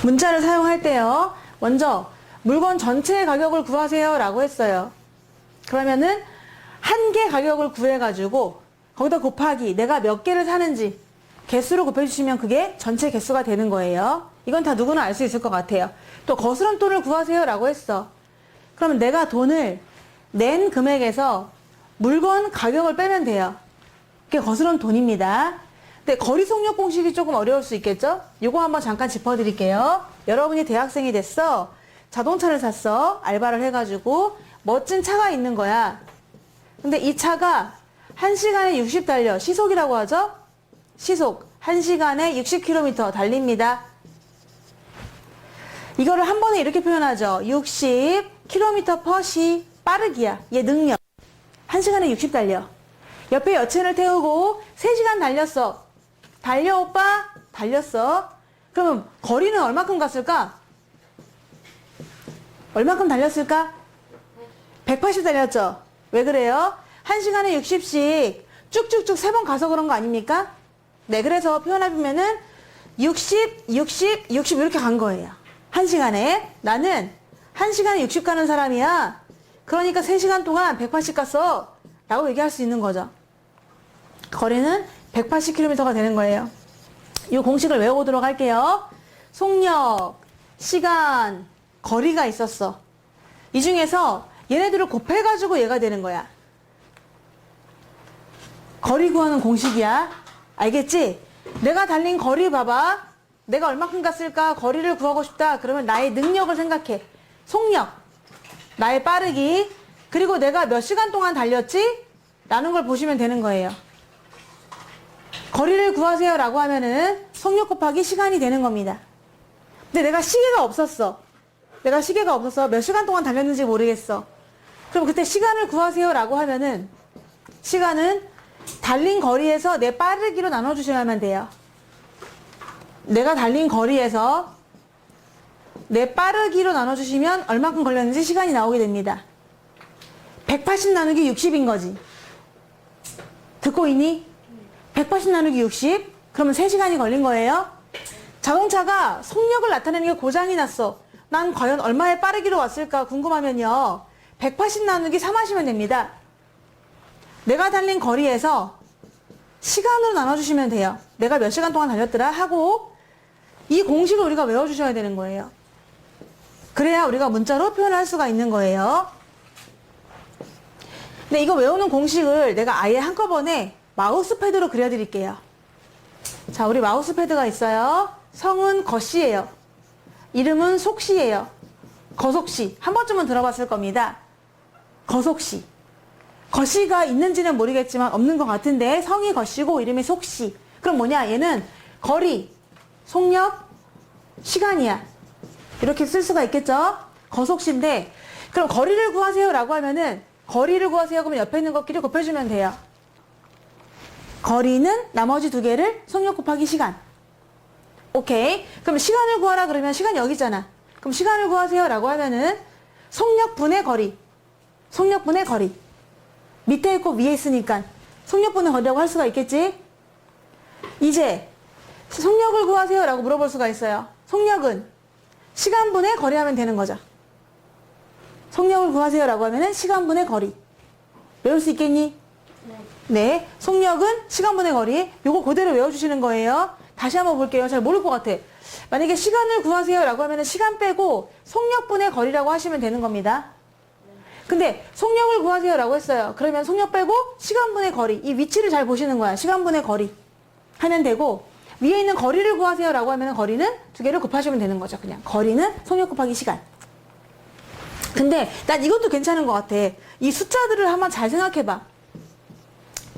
문자를 사용할 때요. 먼저 물건 전체의 가격을 구하세요 라고 했어요. 그러면은 한 개 가격을 구해가지고 거기다 곱하기 내가 몇 개를 사는지 개수를 곱해주시면 그게 전체 개수가 되는 거예요. 이건 다 누구나 알 수 있을 것 같아요. 또 거스름 돈을 구하세요 라고 했어. 그러면 내가 돈을 낸 금액에서 물건 가격을 빼면 돼요. 그게 거스름 돈입니다. 근데 거리 속력 공식이 조금 어려울 수 있겠죠? 이거 한번 잠깐 짚어드릴게요. 여러분이 대학생이 됐어. 자동차를 샀어. 알바를 해가지고 멋진 차가 있는 거야. 근데 이 차가 1시간에 60 달려. 시속이라고 하죠? 시속. 1시간에 60km 달립니다. 이거를 한 번에 이렇게 표현하죠. 60km/시 빠르기야. 얘 능력. 1시간에 60 달려. 옆에 여친을 태우고 3시간 달렸어. 달려 오빠? 달렸어. 그러면 거리는 얼마큼 갔을까? 얼마큼 달렸을까? 180 달렸죠? 왜 그래요? 1시간에 60씩 쭉쭉쭉 3번 가서 그런 거 아닙니까? 네, 그래서 표현해보면은 60, 60, 60 이렇게 간 거예요. 1시간에. 나는 1시간에 60 가는 사람이야. 그러니까 3시간 동안 180 갔어. 라고 얘기할 수 있는 거죠. 거리는 180km가 되는 거예요. 이 공식을 외워보도록 할게요. 속력, 시간, 거리가 있었어. 이 중에서 얘네들을 곱해가지고 얘가 되는 거야. 거리 구하는 공식이야. 알겠지? 내가 달린 거리 봐봐. 내가 얼마큼 갔을까? 거리를 구하고 싶다. 그러면 나의 능력을 생각해. 속력, 나의 빠르기, 그리고 내가 몇 시간 동안 달렸지? 라는 걸 보시면 되는 거예요. 거리를 구하세요 라고 하면은 속력 곱하기 시간이 되는 겁니다. 근데 내가 시계가 없었어. 내가 시계가 없어서 몇 시간 동안 달렸는지 모르겠어. 그럼 그때 시간을 구하세요 라고 하면은 시간은 달린 거리에서 내 빠르기로 나눠주셔야만 돼요. 내가 달린 거리에서 내 빠르기로 나눠주시면 얼마큼 걸렸는지 시간이 나오게 됩니다. 180 나누기 60인 거지. 듣고 있니? 180 나누기 60? 그러면 3시간이 걸린 거예요. 자동차가 속력을 나타내는 게 고장이 났어. 난 과연 얼마의 빠르기로 왔을까 궁금하면요. 180 나누기 3 하시면 됩니다. 내가 달린 거리에서 시간으로 나눠주시면 돼요. 내가 몇 시간 동안 달렸더라 하고 이 공식을 우리가 외워주셔야 되는 거예요. 그래야 우리가 문자로 표현할 수가 있는 거예요. 근데 이거 외우는 공식을 내가 아예 한꺼번에 마우스패드로 그려드릴게요. 자, 우리 마우스패드가 있어요. 성은 거씨예요. 이름은 속씨예요. 거속씨. 한 번쯤은 들어봤을 겁니다. 거속씨. 거씨가 있는지는 모르겠지만 없는 것 같은데 성이 거씨고 이름이 속씨. 그럼 뭐냐? 얘는 거리, 속력, 시간이야. 이렇게 쓸 수가 있겠죠? 거속씨인데 그럼 거리를 구하세요 라고 하면은 거리를 구하세요 그러면 옆에 있는 것끼리 곱해주면 돼요. 거리는 나머지 두 개를 속력 곱하기 시간. 오케이. 그럼 시간을 구하라 그러면 시간 여기 있잖아. 그럼 시간을 구하세요 라고 하면은 속력분의 거리. 속력분의 거리. 밑에 있고 위에 있으니까 속력분의 거리라고 할 수가 있겠지? 이제 속력을 구하세요 라고 물어볼 수가 있어요. 속력은 시간분의 거리 하면 되는 거죠. 속력을 구하세요 라고 하면은 시간분의 거리. 외울 수 있겠니? 네. 속력은 시간분의 거리. 요거 그대로 외워주시는 거예요. 다시 한번 볼게요. 잘 모를 것 같아. 만약에 시간을 구하세요 라고 하면은 시간 빼고 속력분의 거리라고 하시면 되는 겁니다. 근데 속력을 구하세요 라고 했어요. 그러면 속력 빼고 시간분의 거리. 이 위치를 잘 보시는 거야. 시간분의 거리 하면 되고 위에 있는 거리를 구하세요 라고 하면 거리는 두 개를 곱하시면 되는 거죠. 그냥 거리는 속력 곱하기 시간. 근데 난 이것도 괜찮은 것 같아. 이 숫자들을 한번 잘 생각해봐.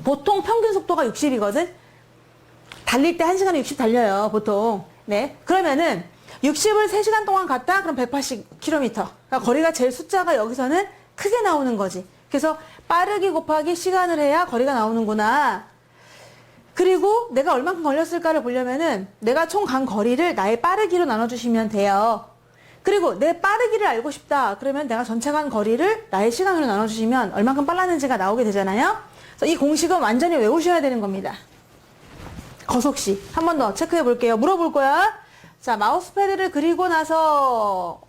보통 평균 속도가 60이거든. 달릴 때 1시간에 60 달려요. 보통. 네. 그러면은 60을 3시간 동안 갔다? 그럼 180km. 그러니까 거리가 제일 숫자가 여기서는 크게 나오는 거지. 그래서 빠르기 곱하기 시간을 해야 거리가 나오는구나. 그리고 내가 얼만큼 걸렸을까를 보려면은 내가 총 간 거리를 나의 빠르기로 나눠주시면 돼요. 그리고 내 빠르기를 알고 싶다. 그러면 내가 전체 간 거리를 나의 시간으로 나눠주시면 얼만큼 빨랐는지가 나오게 되잖아요. 그래서 이 공식은 완전히 외우셔야 되는 겁니다. 거속시. 한 번 더 체크해 볼게요. 물어볼 거야. 자, 마우스패드를 그리고 나서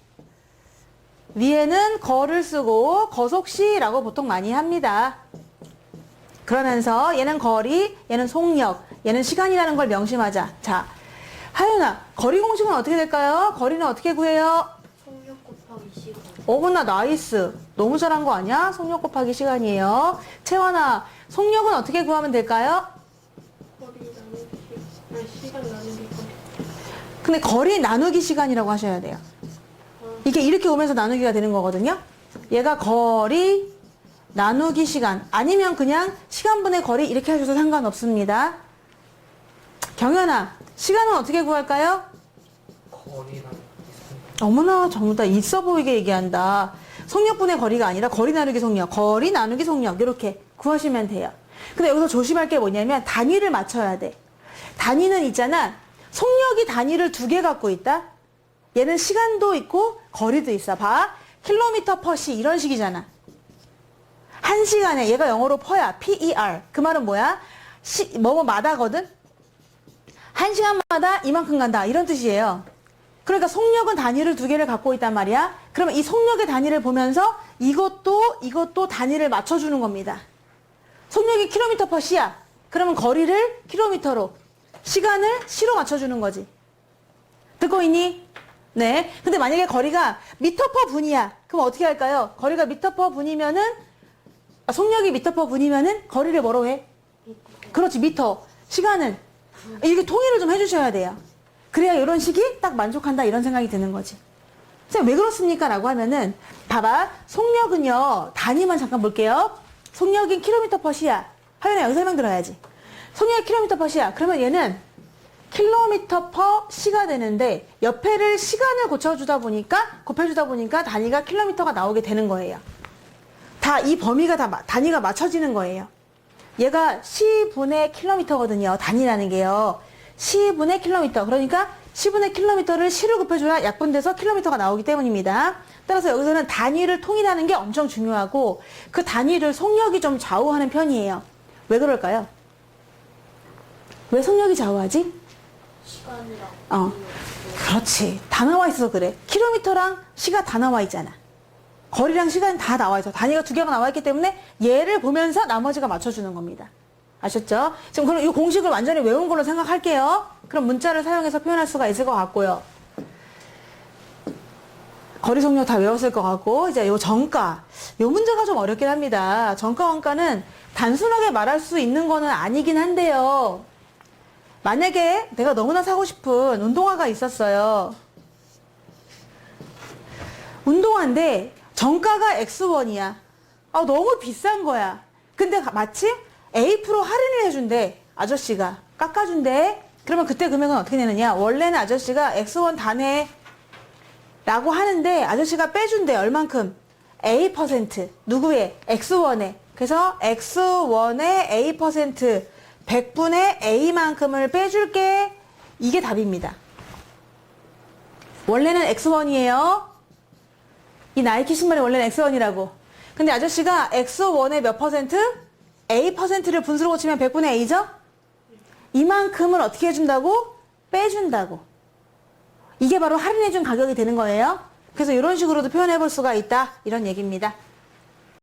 위에는 거를 쓰고 거속시라고 보통 많이 합니다. 그러면서 얘는 거리, 얘는 속력, 얘는 시간이라는 걸 명심하자. 자, 하윤아, 거리 공식은 어떻게 될까요? 거리는 어떻게 구해요? 속력 곱하기 시간. 어머나, 나이스. 너무 잘한 거 아니야? 속력 곱하기 시간이에요. 채원아, 속력은 어떻게 구하면 될까요? 거리 나누기 시간. 시간 나누기 거리. 근데 거리 나누기 시간이라고 하셔야 돼요. 이게 이렇게 오면서 나누기가 되는 거거든요. 얘가 거리 나누기 시간, 아니면 그냥 시간분의 거리 이렇게 하셔도 상관없습니다. 경연아, 시간은 어떻게 구할까요? 거리랑 어머나, 전부 다 있어 보이게 얘기한다. 속력분의 거리가 아니라 거리 나누기 속력, 거리 나누기 속력 이렇게 구하시면 돼요. 근데 여기서 조심할 게 뭐냐면 단위를 맞춰야 돼. 단위는 있잖아. 속력이 단위를 두 개 갖고 있다. 얘는 시간도 있고 거리도 있어. 봐. 킬로미터 퍼시 이런 식이잖아. 한 시간에 얘가 영어로 퍼야. PER. 그 말은 뭐야? 뭐뭐마다거든. 한 시간마다 이만큼 간다. 이런 뜻이에요. 그러니까 속력은 단위를 두 개를 갖고 있단 말이야. 그러면 이 속력의 단위를 보면서 이것도 단위를 맞춰주는 겁니다. 속력이 킬로미터 퍼시야. 그러면 거리를 킬로미터로, 시간을 시로 맞춰주는 거지. 듣고 있니? 네. 근데 만약에 거리가 미터 퍼 분이야. 그럼 어떻게 할까요? 거리가 미터 퍼 분이면은, 속력이 미터 퍼 분이면은 거리를 뭐로 해? 그렇지, 미터. 시간은. 이게 통일을 좀 해주셔야 돼요. 그래야 이런 식이 딱 만족한다 이런 생각이 드는 거지. 선생님 왜 그렇습니까? 라고 하면은, 봐봐. 속력은요, 단위만 잠깐 볼게요. 속력인 킬로미터 퍼 시야. 하연아, 여기 설명 들어야지. 속력이 킬로미터 퍼 시야. 그러면 얘는 킬로미터 퍼 시가 되는데 옆에를 시간을 곱해주다 보니까 단위가 킬로미터가 나오게 되는 거예요. 다 이 범위가 다 단위가 맞춰지는 거예요. 얘가 시분의 킬로미터거든요. 단위라는 게요. 시분의 킬로미터. 그러니까 시분의 킬로미터를 시로 곱해줘야 약분돼서 킬로미터가 나오기 때문입니다. 따라서 여기서는 단위를 통일하는 게 엄청 중요하고 그 단위를 속력이 좀 좌우하는 편이에요. 왜 그럴까요? 왜 속력이 좌우하지? 시간이랑. 그렇지. 다 나와 있어서 그래. 킬로미터랑 시가 다 나와 있잖아. 거리랑 시간이 다 나와 있어. 단위가 두 개가 나와 있기 때문에 얘를 보면서 나머지가 맞춰주는 겁니다. 아셨죠? 지금 그럼 이 공식을 완전히 외운 걸로 생각할게요. 그럼 문자를 사용해서 표현할 수가 있을 것 같고요. 거리 속력 다 외웠을 것 같고, 이제 요 정가. 요 문제가 좀 어렵긴 합니다. 정가, 원가는 단순하게 말할 수 있는 거는 아니긴 한데요. 만약에 내가 너무나 사고 싶은 운동화가 있었어요. 운동화인데 정가가 X1이야. 너무 비싼 거야. 근데 마침 A% 할인을 해준대. 아저씨가 깎아준대. 그러면 그때 금액은 어떻게 내느냐? 원래는 아저씨가 X1 단에 라고 하는데 아저씨가 빼준대. 얼만큼? A%. 누구의? X1에. 그래서 X1의 A%, 100분의 A만큼을 빼줄게. 이게 답입니다. 원래는 X1이에요. 이 나이키 신발이 원래는 X1이라고. 근데 아저씨가 X1의 몇 퍼센트? A%를 분수로 고치면 100분의 A죠? 이만큼을 어떻게 해준다고? 빼준다고. 이게 바로 할인해준 가격이 되는 거예요. 그래서 이런 식으로도 표현해 볼 수가 있다. 이런 얘기입니다.